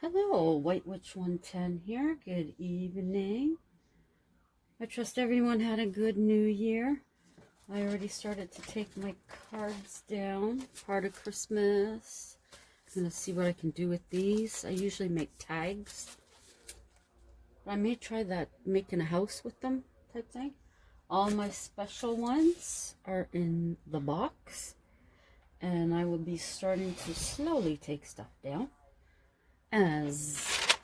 Hello, White Witch 110 here. Good evening. I trust everyone had a good new year. I already started to take my cards down. Part of Christmas. I'm going to see what I can do with these. I usually make tags. But I may try that making a house with them type thing. All my special ones are in the box. And I will be starting to slowly take stuff down. As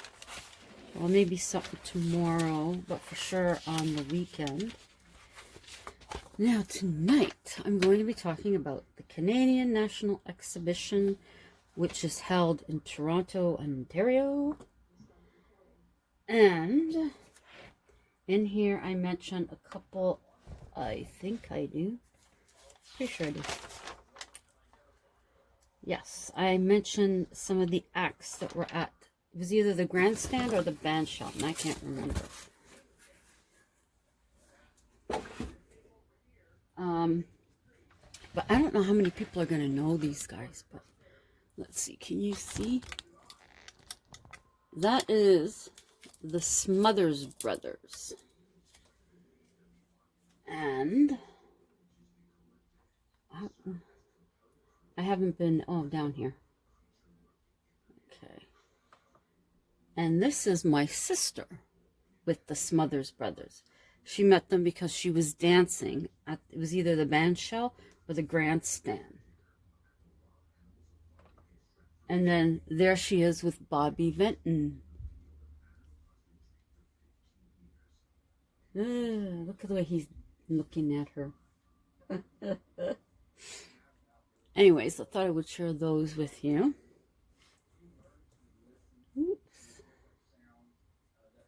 well, maybe something tomorrow, but for sure on the weekend. Now tonight, I'm going to be talking about the Canadian National Exhibition, which is held in Toronto, Ontario. And in here, I mentioned a couple, I think I do. Pretty sure I do. Yes, I mentioned some of the acts that were at, it was either the grandstand or the bandshell, and I can't remember. But I don't know how many people are going to know these guys, but let's see. Can you see? That is the Smothers Brothers. And I haven't been, down here. Okay. And this is my sister with the Smothers Brothers. She met them because she was dancing at, it was either the bandshell or the grandstand. And then there she is with Bobby Vinton. Look at the way he's looking at her. Anyways, I thought I would share those with you. Oops.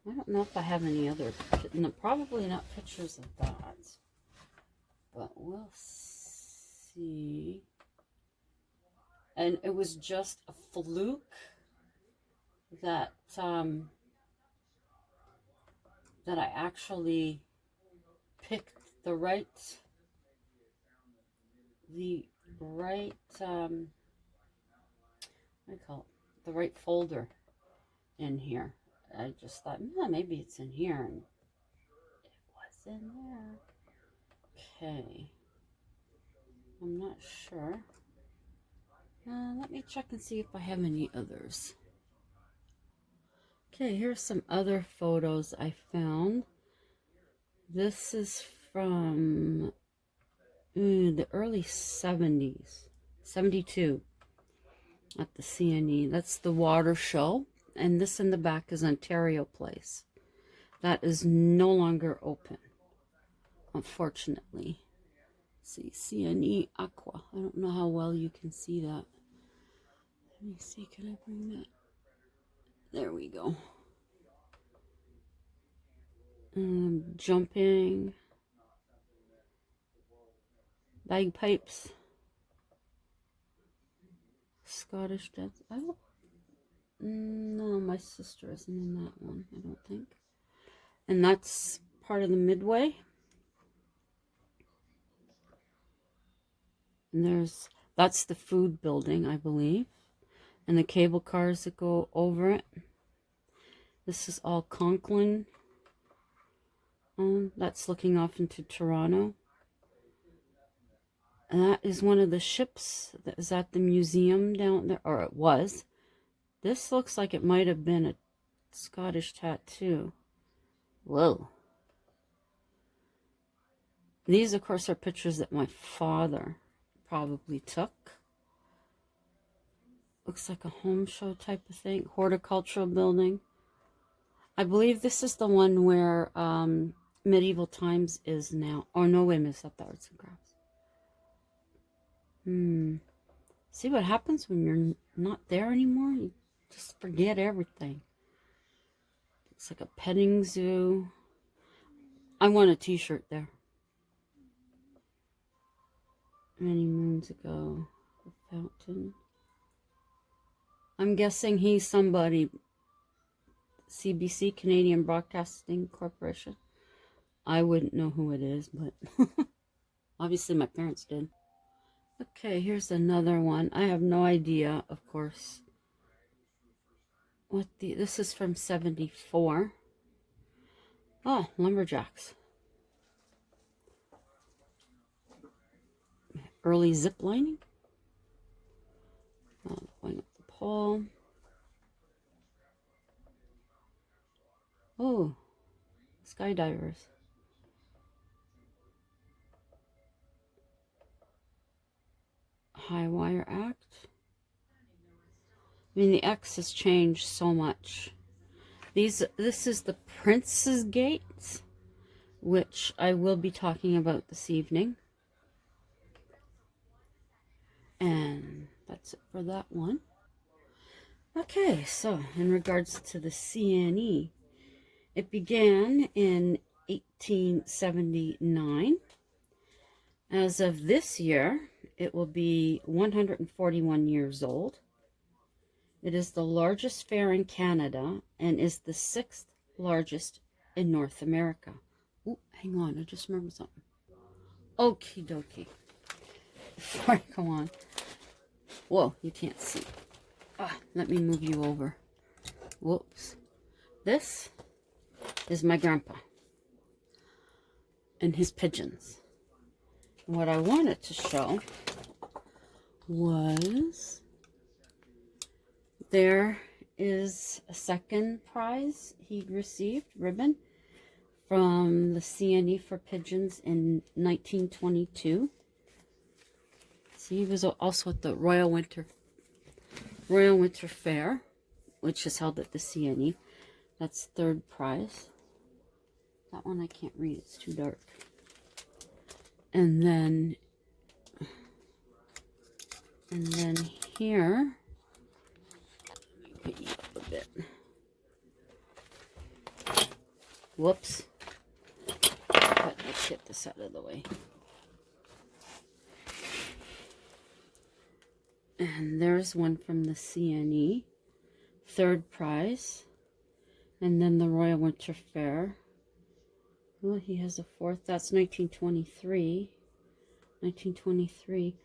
I don't know if I have any other, no, probably not pictures of that. But we'll see. And it was just a fluke that that I actually picked the right what do you call it? The right folder in here. I just thought, maybe it's in here, and it was in there. Okay. I'm not sure. Let me check and see if I have any others. Okay, here's some other photos I found. This is from the early 70s, 72 at the CNE. That's the water show. And this in the back is Ontario Place. That is no longer open, unfortunately. See, CNE Aqua. I don't know how well you can see that. Let me see, can I bring that? There we go. Jumping. Bagpipes. Scottish dance. I don't. No, my sister isn't in that one, I don't think. And that's part of the Midway. And that's the food building, I believe. And the cable cars that go over it. This is all Conklin. That's looking off into Toronto. And that is one of the ships that is at the museum down there, or it was. This looks like it might have been a Scottish tattoo. Whoa. These, of course, are pictures that my father probably took. Looks like a home show type of thing. Horticultural building. I believe this is the one where Medieval Times is now. Oh, no, wait a minute. That's the Arts and Crafts. See what happens when you're not there anymore? You just forget everything. Looks like a petting zoo. I won a t-shirt there many moons ago. The fountain. I'm guessing he's somebody. CBC, Canadian Broadcasting Corporation. I wouldn't know who it is, but obviously my parents did. Okay, here's another one. I have no idea, of course, this is from 74. Oh, lumberjacks. Early zip lining. Going up the pole. Oh, skydivers. High Wire Act. I mean, the X has changed so much. This is the Prince's Gate, which I will be talking about this evening. And that's it for that one. Okay, so in regards to the CNE, it began in 1879. As of this year, it will be 141 years old. It is the largest fair in Canada and is the 6th largest in North America. Oh, hang on, I just remembered something. Okie dokie. Before I go on. Whoa, you can't see. Let me move you over. Whoops. This is my grandpa and his pigeons. And what I wanted to show was there is a second prize he received, ribbon, from the CNE for pigeons in 1922. See, he was also at the Royal Winter Fair, which is held at the CNE. That's third prize. That one I can't read, it's too dark. And then here, let me put you up a bit. Whoops. Let's get this out of the way. And there's one from the CNE, third prize. And then the Royal Winter Fair. Well, he has a fourth. That's 1923. 1923.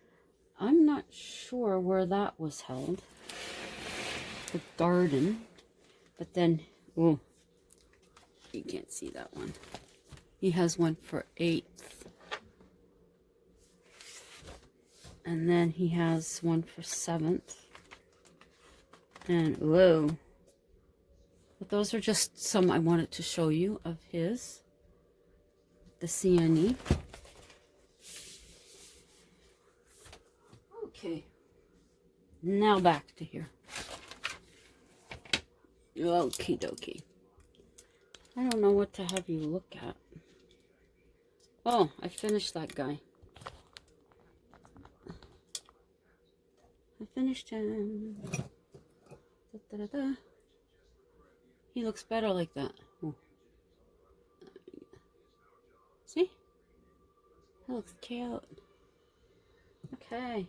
I'm not sure where that was held. The garden. But then, oh, you can't see that one. He has one for 8th. And then he has one for 7th. And, whoa. But those are just some I wanted to show you of his. The CNE. Okay. Now back to here. Okie dokie. I don't know what to have you look at. Oh, I finished that guy. I finished him. Da, da, da, da. He looks better like that. Oh. See? That looks cute. Okay.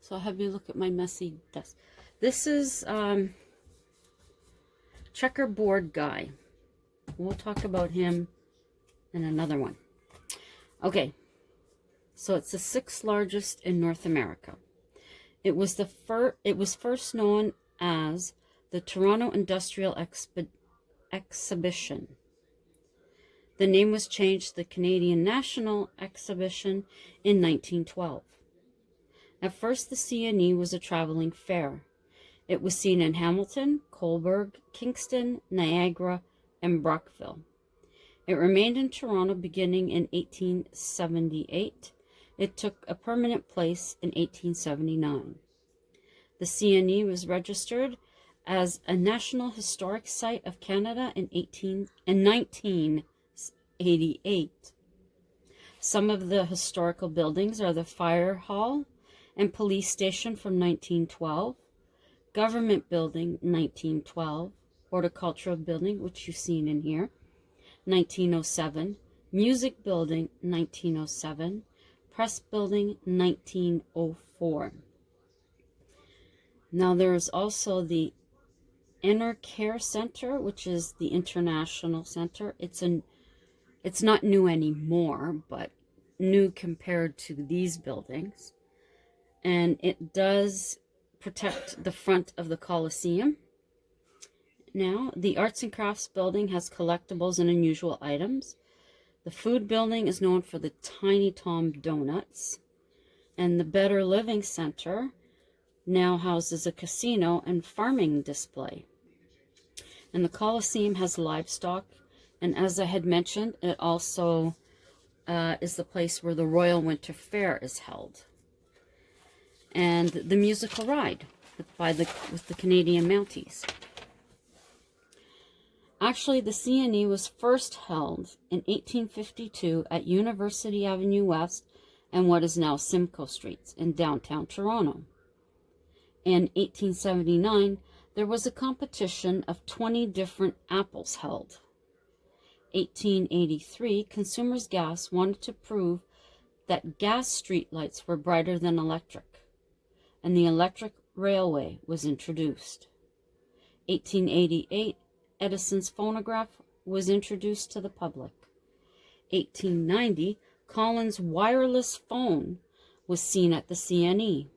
So I'll have you look at my messy desk. This is Checkerboard Guy. We'll talk about him in another one. Okay. So it's the 6th largest in North America. It was first known as the Toronto Industrial Exhibition. The name was changed to the Canadian National Exhibition in 1912. At first, the CNE was a traveling fair. It was seen in Hamilton, Cobourg, Kingston, Niagara, and Brockville. It remained in Toronto beginning in 1878. It took a permanent place in 1879. The CNE was registered as a National Historic Site of Canada in 1988. Some of the historical buildings are the Fire Hall and Police Station from 1912, Government Building 1912, Horticultural Building, which you've seen in here, 1907, Music Building 1907, Press Building 1904. Now there's also the Inner Care Center, which is the International Center. It's not new anymore, but new compared to these buildings. And it does protect the front of the Coliseum. now. The Arts and Crafts building has collectibles and unusual items. The food building is known for the Tiny Tom donuts. And the Better Living Center now houses a casino and farming display. And the Coliseum has livestock. And as I had mentioned, it also is the place where the Royal Winter Fair is held. And the musical ride with the Canadian Mounties. Actually, the CNE was first held in 1852 at University Avenue West and what is now Simcoe Streets in downtown Toronto. In 1879, there was a competition of 20 different apples held. 1883, Consumers Gas wanted to prove that gas streetlights were brighter than electric, and the electric railway was introduced. 1888, Edison's phonograph was introduced to the public. 1890, Collins' wireless phone was seen at the CNE.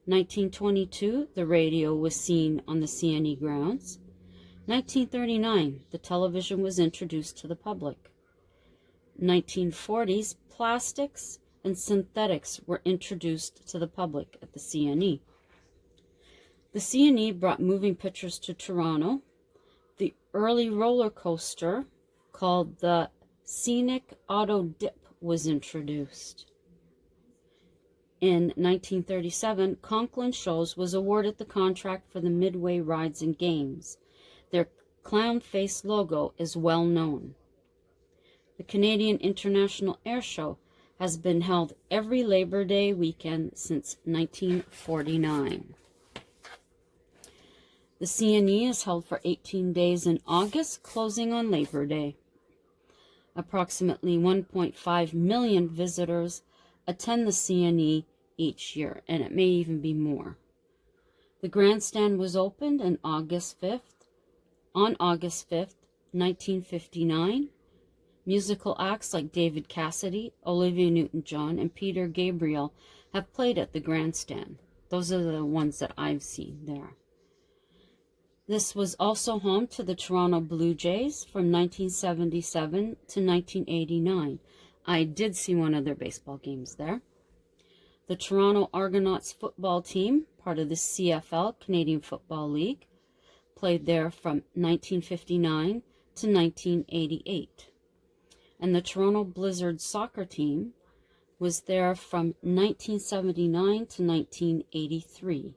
1922, the radio was seen on the CNE grounds. 1939, the television was introduced to the public. 1940s, plastics and synthetics were introduced to the public at the CNE. The CNE brought moving pictures to Toronto. The early roller coaster called the Scenic Auto Dip was introduced. In 1937, Conklin Shows was awarded the contract for the Midway Rides and Games. Their clown face logo is well known. The Canadian International Air Show has been held every Labor Day weekend since 1949. The CNE is held for 18 days in August, closing on Labor Day. Approximately 1.5 million visitors attend the CNE each year, and it may even be more. The grandstand was opened on August 5th, 1959. Musical acts like David Cassidy, Olivia Newton-John, and Peter Gabriel have played at the grandstand. Those are the ones that I've seen there. This was also home to the Toronto Blue Jays from 1977 to 1989. I did see one of their baseball games there. The Toronto Argonauts football team, part of the CFL, Canadian Football League, played there from 1959 to 1988. And the Toronto Blizzard soccer team was there from 1979 to 1983.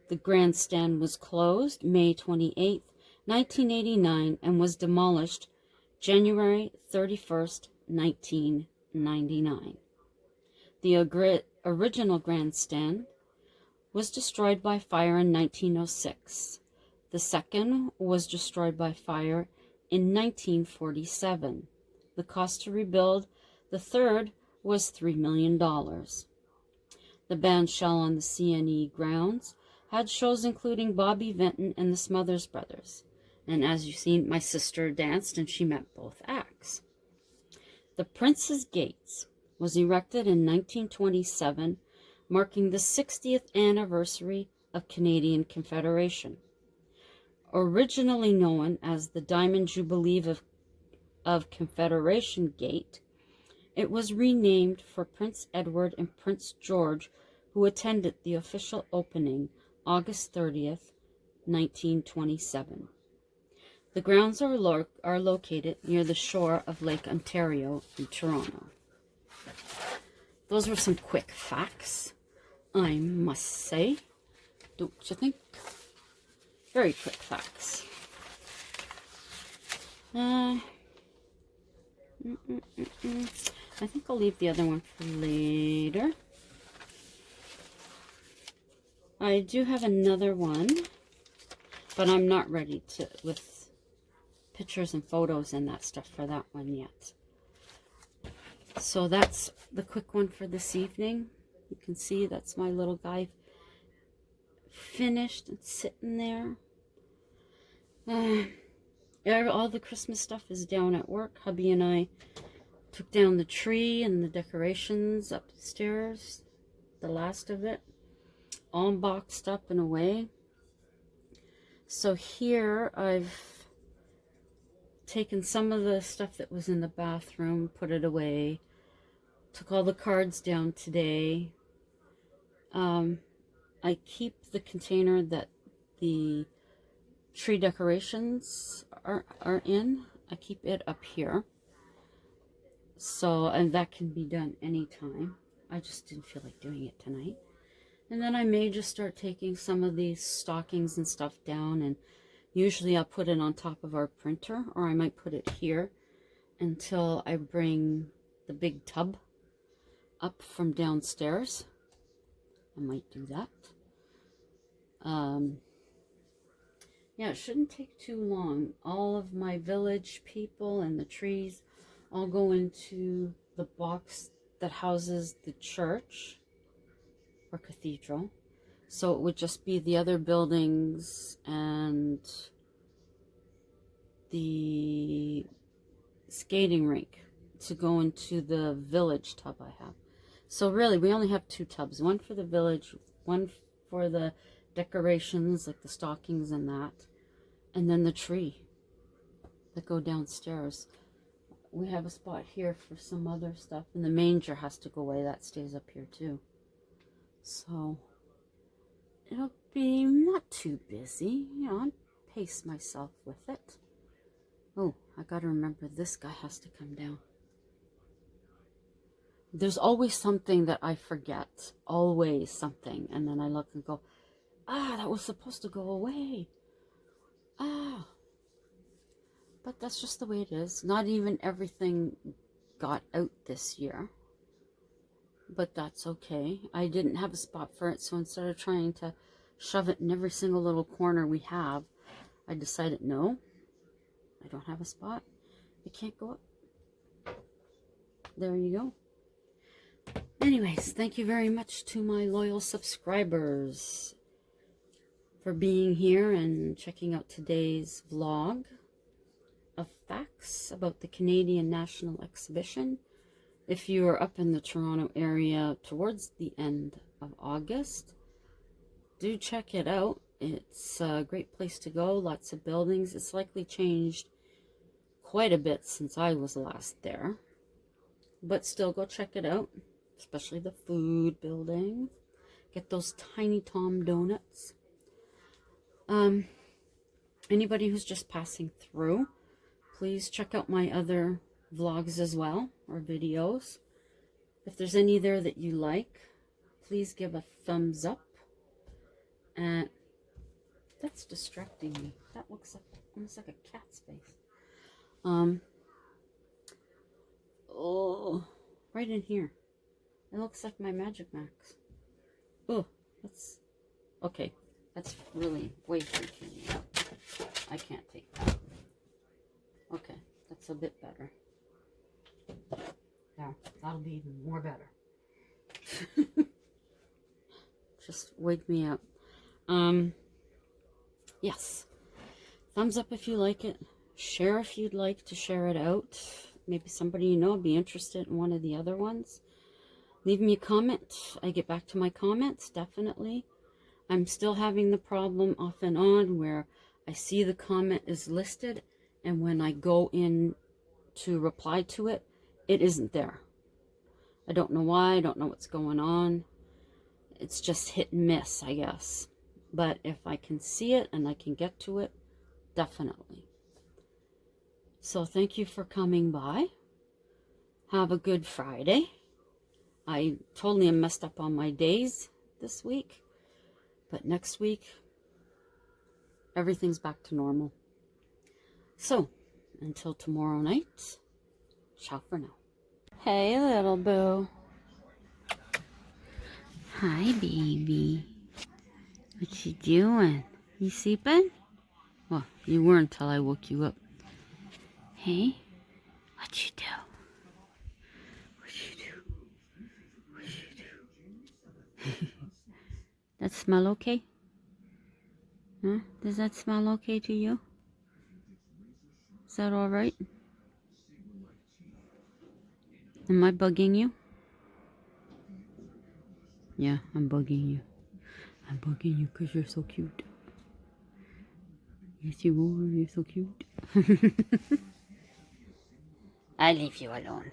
The grandstand was closed May 28, 1989, and was demolished January 31st, 1999. The original grandstand was destroyed by fire in 1906. The second was destroyed by fire in 1947. The cost to rebuild the third was $3 million. The bandshell on the CNE grounds had shows including Bobby Vinton and the Smothers Brothers. And as you've seen, my sister danced and she met both acts. The Prince's Gates was erected in 1927, marking the 60th anniversary of Canadian Confederation. Originally known as the Diamond Jubilee of Confederation Gate, it was renamed for Prince Edward and Prince George, who attended the official opening August 30th, 1927. The grounds are located near the shore of Lake Ontario in Toronto. Those were some quick facts, I must say. Don't you think? Very quick facts. I think I'll leave the other one for later. I do have another one, but I'm not ready to with pictures and photos and that stuff for that one yet. So that's the quick one for this evening. You can see that's my little guy finished and sitting there. All the Christmas stuff is down at work. Hubby and I took down the tree and the decorations upstairs, the last of it, all boxed up and away. So here I've taken some of the stuff that was in the bathroom, put it away, took all the cards down today. I keep the container that the tree decorations are in. I keep it up here. So, and that can be done anytime. I just didn't feel like doing it tonight. And then I may just start taking some of these stockings and stuff down, and usually I'll put it on top of our printer, or I might put it here until I bring the big tub up from downstairs. I might do that. Yeah, it shouldn't take too long. All of my village people and the trees all go into the box that houses the church or cathedral. So it would just be the other buildings and the skating rink to go into the village tub I have. So really, we only have 2 tubs. One for the village, one for the decorations, like the stockings and that. And then the tree that go downstairs. We have a spot here for some other stuff. And the manger has to go away. That stays up here too. So it'll be not too busy. You know, I'll pace myself with it. Oh, I gotta remember this guy has to come down. There's always something that I forget. Always something. And then I look and go, that was supposed to go away. But that's just the way it is. Not even everything got out this year. But that's okay. I didn't have a spot for it, so instead of trying to shove it in every single little corner we have, I decided, no, I don't have a spot. It can't go up. There you go. Anyways, thank you very much to my loyal subscribers for being here and checking out today's vlog of facts about the Canadian National Exhibition. If you are up in the Toronto area towards the end of August, do check it out. It's a great place to go, lots of buildings. It's likely changed quite a bit since I was last there, but still go check it out, especially the food building. Get those Tiny Tom donuts. Anybody who's just passing through, please check out my other vlogs as well, or videos. If there's any there that you like, please give a thumbs up. And that's distracting me. That looks like almost like a cat's face. Oh, right in here. It looks like my Magic Max. Oh, that's okay. That's really way freaking me out. I can't take that. Okay, that's a bit better. There, that'll be even more better. Just wake me up. Yes. Thumbs up if you like it. Share if you'd like to share it out. Maybe somebody you know will be interested in one of the other ones. Leave me a comment. I get back to my comments, definitely. I'm still having the problem off and on where I see the comment is listed, and when I go in to reply to it, it isn't there. I don't know why. I don't know what's going on. It's just hit and miss, I guess. But if I can see it and I can get to it, definitely. So thank you for coming by. Have a good Friday. I totally am messed up on my days this week. But next week, everything's back to normal. So, until tomorrow night, ciao for now. Hey, little boo. Hi, baby. What you doing? You sleeping? Well, you were until I woke you up. Hey, what you do? What you do? What you do? That smell okay? Huh? Does that smell okay to you? Is that all right? Am I bugging you? Yeah, I'm bugging you. I'm bugging you because you're so cute. Yes, you are. You're so cute. I leave you alone.